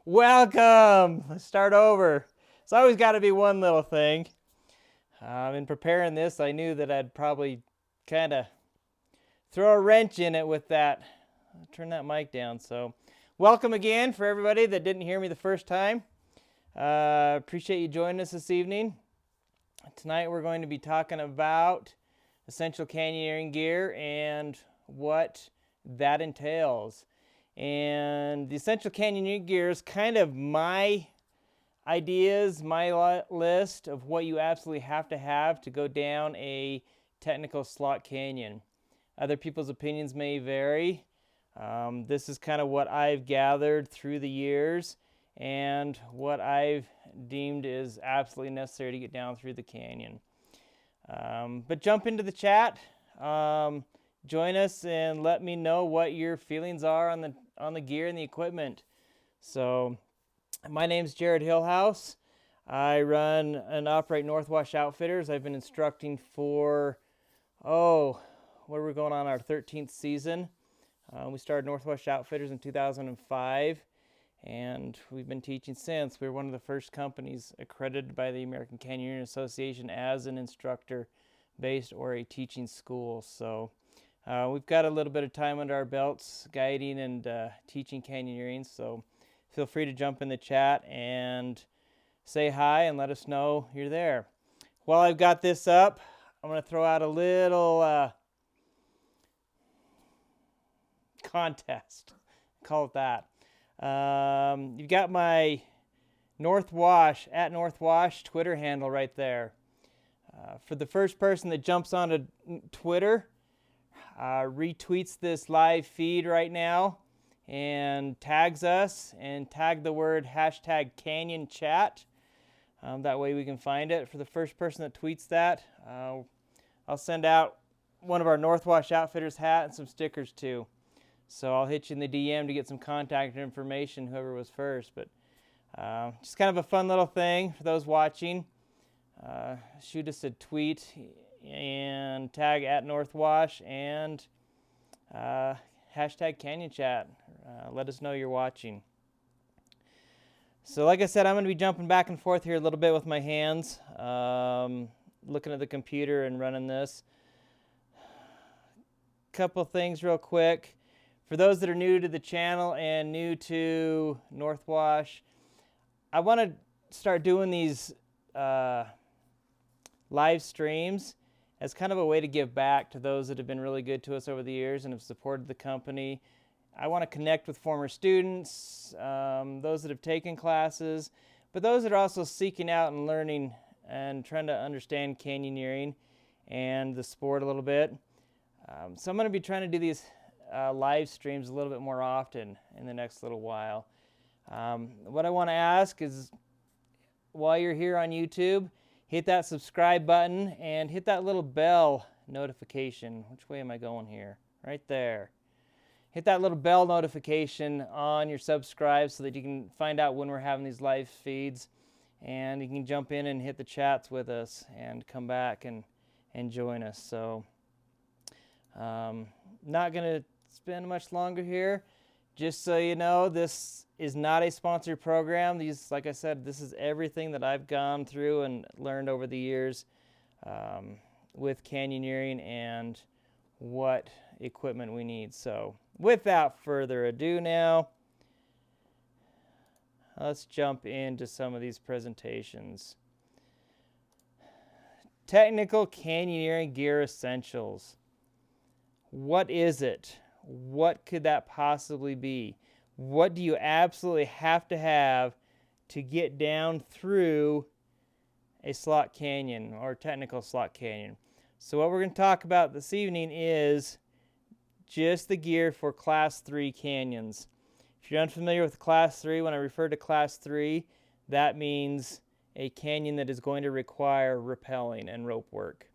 Welcome. Let's start over. It's always got to be one little thing. In preparing this, I knew that I'd probably kind of throw a wrench in it with that. Turn that mic down. So, welcome again for everybody that didn't hear me the first time. Appreciate you joining us this evening. Tonight we're going to be talking about essential canyoneering gear and what that entails. And the essential canyoneering gear is kind of my ideas, my list of what you absolutely have to go down a technical slot canyon. Other people's opinions may vary. This is kind of what I've gathered through the years and what I've deemed is absolutely necessary to get down through the canyon. But jump into the chat. Join us and let me know what your feelings are on the gear and the equipment. So, my name's Jared Hillhouse. I run and operate Northwash Outfitters. I've been instructing for, what are we going on, our 13th season. We started Northwash Outfitters in 2005, and we've been teaching since. We were one of the first companies accredited by the American Canyoneering Association as an instructor-based or a teaching school. So we've got a little bit of time under our belts guiding and teaching canyoneering, so feel free to jump in the chat and say hi and let us know you're there. While I've got this up, I'm going to throw out a little contest. Call it that. You've got my Northwash, @Northwash Twitter handle right there. For the first person that jumps onto Twitter, retweets this live feed right now and tags us and tag the word #CanyonChat. That way we can find it. For the first person that tweets that, I'll send out one of our Northwash Outfitters hat and some stickers too. So I'll hit you in the DM to get some contact information, whoever was first. But just kind of a fun little thing for those watching. Shoot us a tweet and tag @Northwash and #CanyonChat. Let us know you're watching. So like I said, I'm going to be jumping back and forth here a little bit with my hands, looking at the computer and running this. Couple things real quick. For those that are new to the channel and new to Northwash, I want to start doing these live streams as kind of a way to give back to those that have been really good to us over the years and have supported the company. I want to connect with former students, those that have taken classes, but those that are also seeking out and learning and trying to understand canyoneering and the sport a little bit. So I'm going to be trying to do these live streams a little bit more often in the next little while. What I want to ask is, while you're here on YouTube, hit that subscribe button and hit that little bell notification. Which way am I going here? Right there. Hit that little bell notification on your subscribe so that you can find out when we're having these live feeds, and you can jump in and hit the chats with us and come back and join us. So not going to spend much longer here. Just so you know, this is not a sponsored program. These, like I said, this is everything that I've gone through and learned over the years with canyoneering and what equipment we need. So without further ado now, let's jump into some of these presentations. Technical canyoneering gear essentials. What is it? What could that possibly be? What do you absolutely have to get down through a slot canyon or technical slot canyon? So what we're going to talk about this evening is just the gear for Class 3 canyons. If you're unfamiliar with Class 3, when I refer to Class 3, that means a canyon that is going to require rappelling and rope work.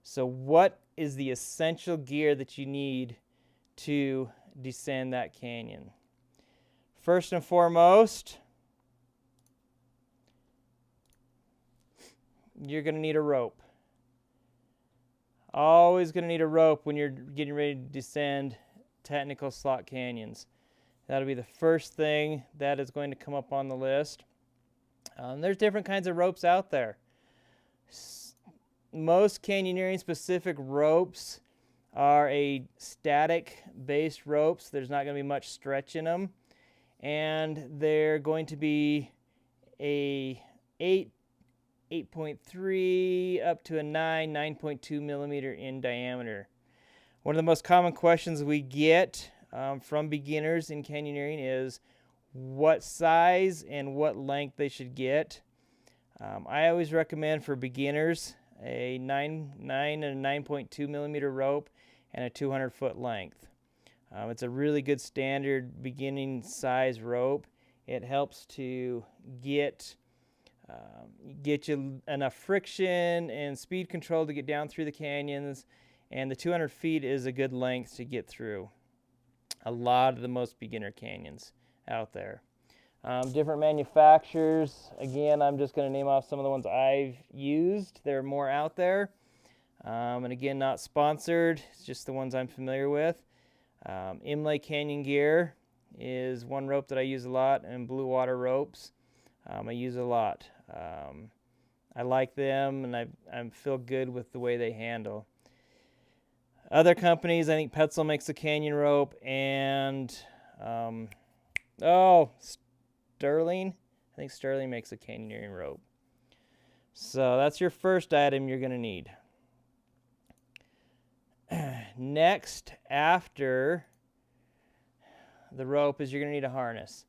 So what is the essential gear that you need to descend that canyon? First and foremost, you're going to need a rope. Always going to need a rope when you're getting ready to descend technical slot canyons. That'll be the first thing that is going to come up on the list. There's different kinds of ropes out there. Most canyoneering specific ropes are a static based ropes. There's not going to be much stretch in them. And they're going to be a 8.3 up to a 9.2 millimeter in diameter. One of the most common questions we get from beginners in canyoneering is what size and what length they should get. I always recommend for beginners a 9 and a 9.2 millimeter rope and a 200-foot length. It's a really good standard beginning size rope. It helps to get you enough friction and speed control to get down through the canyons, and the 200 feet is a good length to get through a lot of the most beginner canyons out there. Different manufacturers, again, I'm just going to name off some of the ones I've used. There are more out there, and again, not sponsored, it's just the ones I'm familiar with. Imlay Canyon Gear is one rope that I use a lot, and Blue Water ropes I use a lot. I like them, and I feel good with the way they handle. Other companies, I think Petzl makes a canyon rope, and Sterling. I think Sterling makes a canyoneering rope. So that's your first item you're going to need. Next, after the rope, is you're going to need a harness.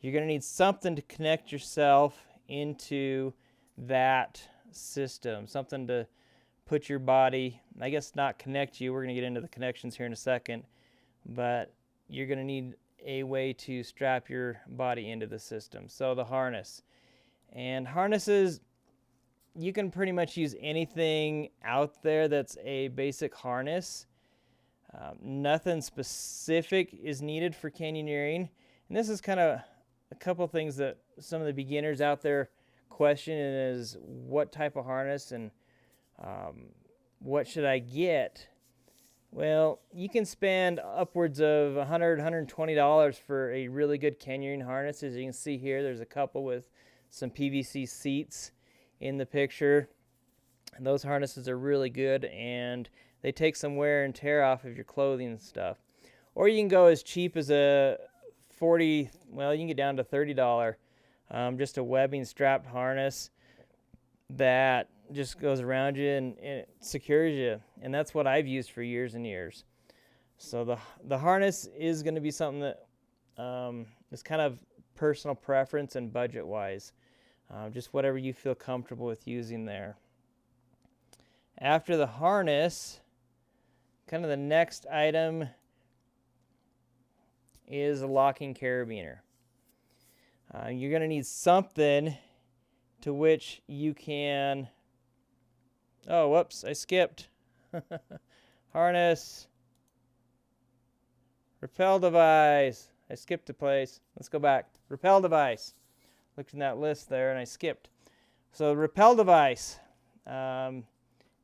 You're going to need something to connect yourself into that system, something to put your body, I guess not connect you, we're going to get into the connections here in a second, but you're going to need a way to strap your body into the system. So the harness. And harnesses, you can pretty much use anything out there that's a basic harness. Nothing specific is needed for canyoneering. And this is kind of a couple things that some of the beginners out there question is what type of harness and what should I get? Well, you can spend upwards of $100, $120 for a really good canyoneering harness. As you can see here, there's a couple with some PVC seats in the picture. And those harnesses are really good, and they take some wear and tear off of your clothing and stuff. Or you can go as cheap as a you can get down to $30, just a webbing strapped harness that just goes around you and it secures you. And that's what I've used for years and years. So the harness is going to be something that is kind of personal preference and budget wise. Just whatever you feel comfortable with using there. After the harness, kind of the next item is a locking carabiner. You're going to need something to which you can, I skipped. Harness, rappel device. I skipped a place. Let's go back. Rappel device. Looked in that list there and I skipped. So rappel device,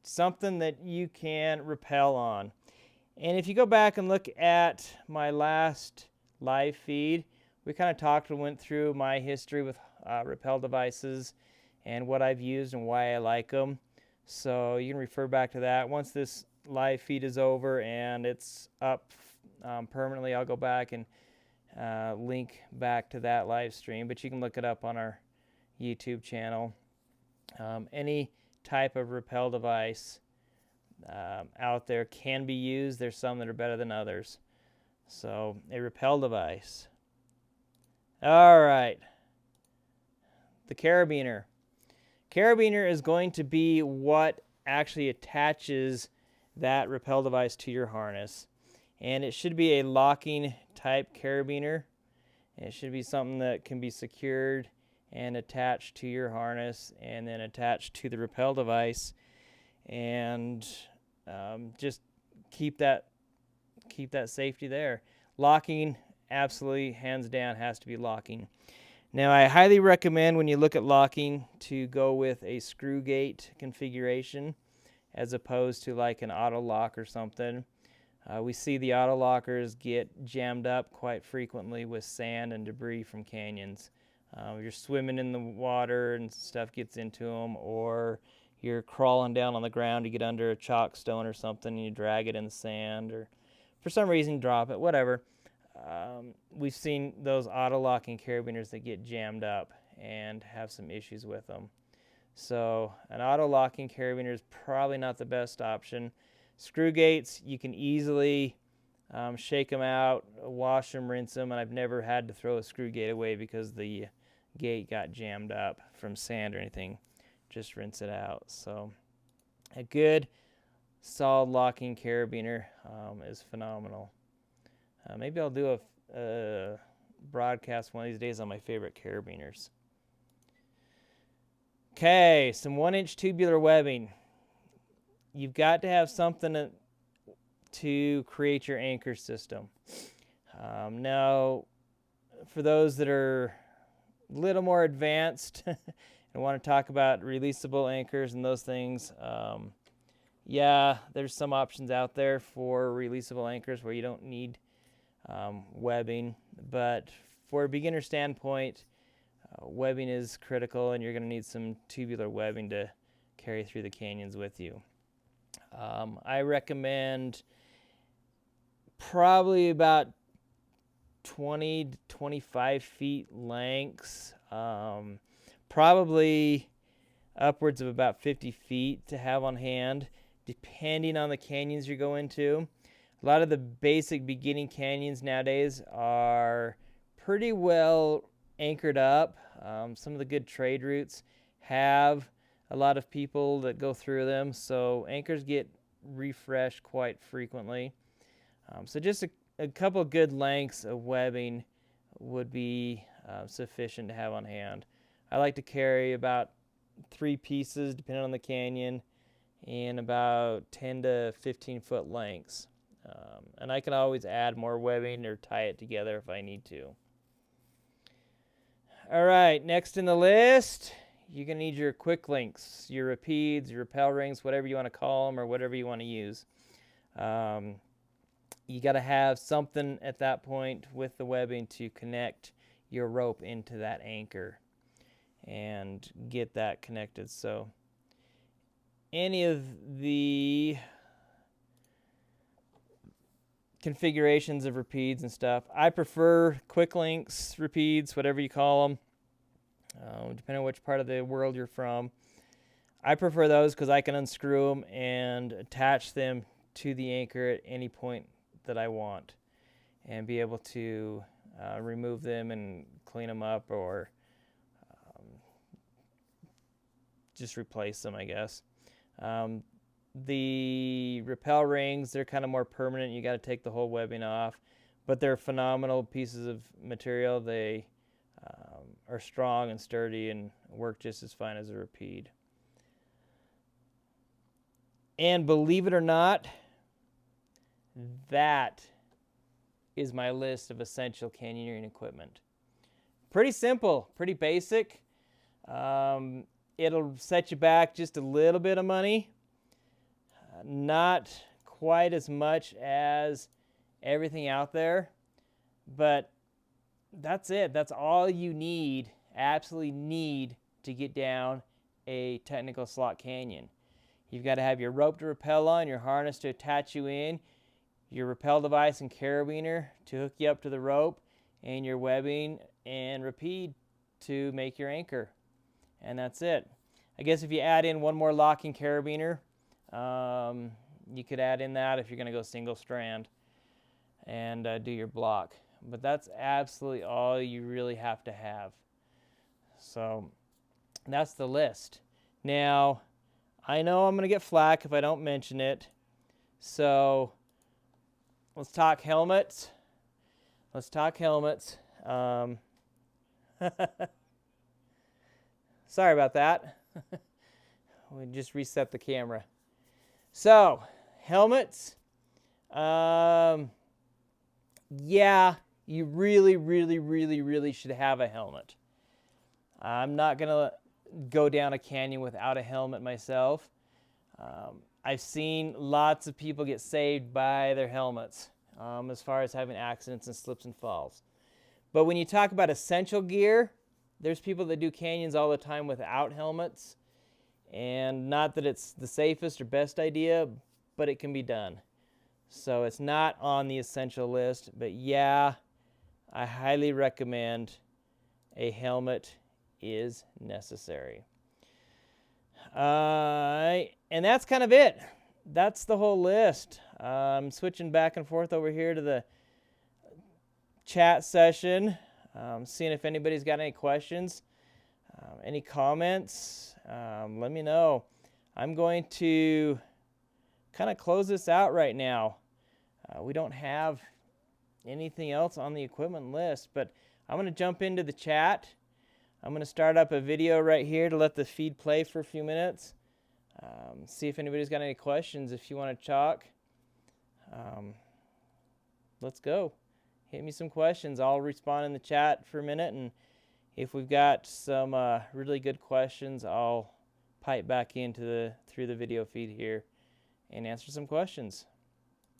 something that you can rappel on. And if you go back and look at my last live feed, we kind of talked and went through my history with rappel devices and what I've used and why I like them. So you can refer back to that. Once this live feed is over and it's up permanently, I'll go back and link back to that live stream. But you can look it up on our YouTube channel. Any type of rappel device out there can be used. There's some that are better than others. So a rappel device. All right. The carabiner. Carabiner is going to be what actually attaches that rappel device to your harness. And it should be a locking type carabiner. It should be something that can be secured and attached to your harness and then attached to the rappel device. And just keep that safety there. Locking, absolutely, hands down, has to be locking. Now, I highly recommend when you look at locking to go with a screw gate configuration as opposed to like an auto lock or something. We see the auto lockers get jammed up quite frequently with sand and debris from canyons. You're swimming in the water and stuff gets into them, or you're crawling down on the ground to get under a chalk stone or something and you drag it in the sand, or for some reason drop it, whatever. We've seen those auto locking carabiners that get jammed up and have some issues with them. So an auto locking carabiner is probably not the best option. Screw gates, you can easily shake them out, wash them, rinse them, and I've never had to throw a screw gate away because the gate got jammed up from sand or anything. Just rinse it out. So a good solid locking carabiner is phenomenal. Maybe I'll do a broadcast one of these days on my favorite carabiners. Okay, some 1-inch tubular webbing. You've got to have something to create your anchor system. Now, for those that are a little more advanced and want to talk about releasable anchors and those things, yeah, there's some options out there for releasable anchors where you don't need webbing, but for a beginner standpoint, webbing is critical, and you're going to need some tubular webbing to carry through the canyons with you. I recommend probably about 20 to 25 feet lengths, probably upwards of about 50 feet to have on hand, depending on the canyons you go into. A lot of the basic beginning canyons nowadays are pretty well anchored up. Some of the good trade routes have a lot of people that go through them, so anchors get refreshed quite frequently. So just a couple good lengths of webbing would be sufficient to have on hand. I like to carry about 3 pieces, depending on the canyon, in about 10 to 15 foot lengths. And I can always add more webbing or tie it together if I need to. All right, next in the list, you're going to need your quick links, your rapids, your rappel rings, whatever you want to call them or whatever you want to use. You got to have something at that point with the webbing to connect your rope into that anchor and get that connected. So any of the configurations of rapids and stuff, I prefer quick links, rapids, whatever you call them, depending on which part of the world you're from. I prefer those because I can unscrew them and attach them to the anchor at any point that I want and be able to remove them and clean them up, or just replace them, I guess. The rappel rings, they're kind of more permanent. You got to take the whole webbing off, but they're phenomenal pieces of material. They are strong and sturdy and work just as fine as a rapide. And believe it or not, that is my list of essential canyoneering equipment. Pretty simple, pretty basic. It'll set you back just a little bit of money. Not quite as much as everything out there, but that's it. That's all you need, absolutely need, to get down a technical slot canyon. You've got to have your rope to rappel on, your harness to attach you in, your rappel device and carabiner to hook you up to the rope, and your webbing and rapide to make your anchor. And that's it. I guess if you add in one more locking carabiner, you could add in that if you're going to go single strand and do your block. But that's absolutely all you really have to have. So that's the list. Now, I know I'm going to get flack if I don't mention it. So let's talk helmets. Sorry about that. We just reset the camera. So, helmets. Yeah, you really should have a helmet. I'm not going to go down a canyon without a helmet myself. I've seen lots of people get saved by their helmets as far as having accidents and slips and falls. But when you talk about essential gear, there's people that do canyons all the time without helmets. And not that it's the safest or best idea, but it can be done. So it's not on the essential list, but yeah, I highly recommend a helmet is necessary. And that's kind of it. That's the whole list. I'm switching back and forth over here to the chat session, seeing if anybody's got any questions, any comments. Let me know. I'm going to kind of close this out right now. We don't have anything else on the equipment list, but I'm going to jump into the chat. I'm going to start up a video right here to let the feed play for a few minutes. See if anybody's got any questions. If you want to talk, let's go. Hit me some questions. I'll respond in the chat for a minute, and if we've got some really good questions, I'll pipe back into through the video feed here and answer some questions.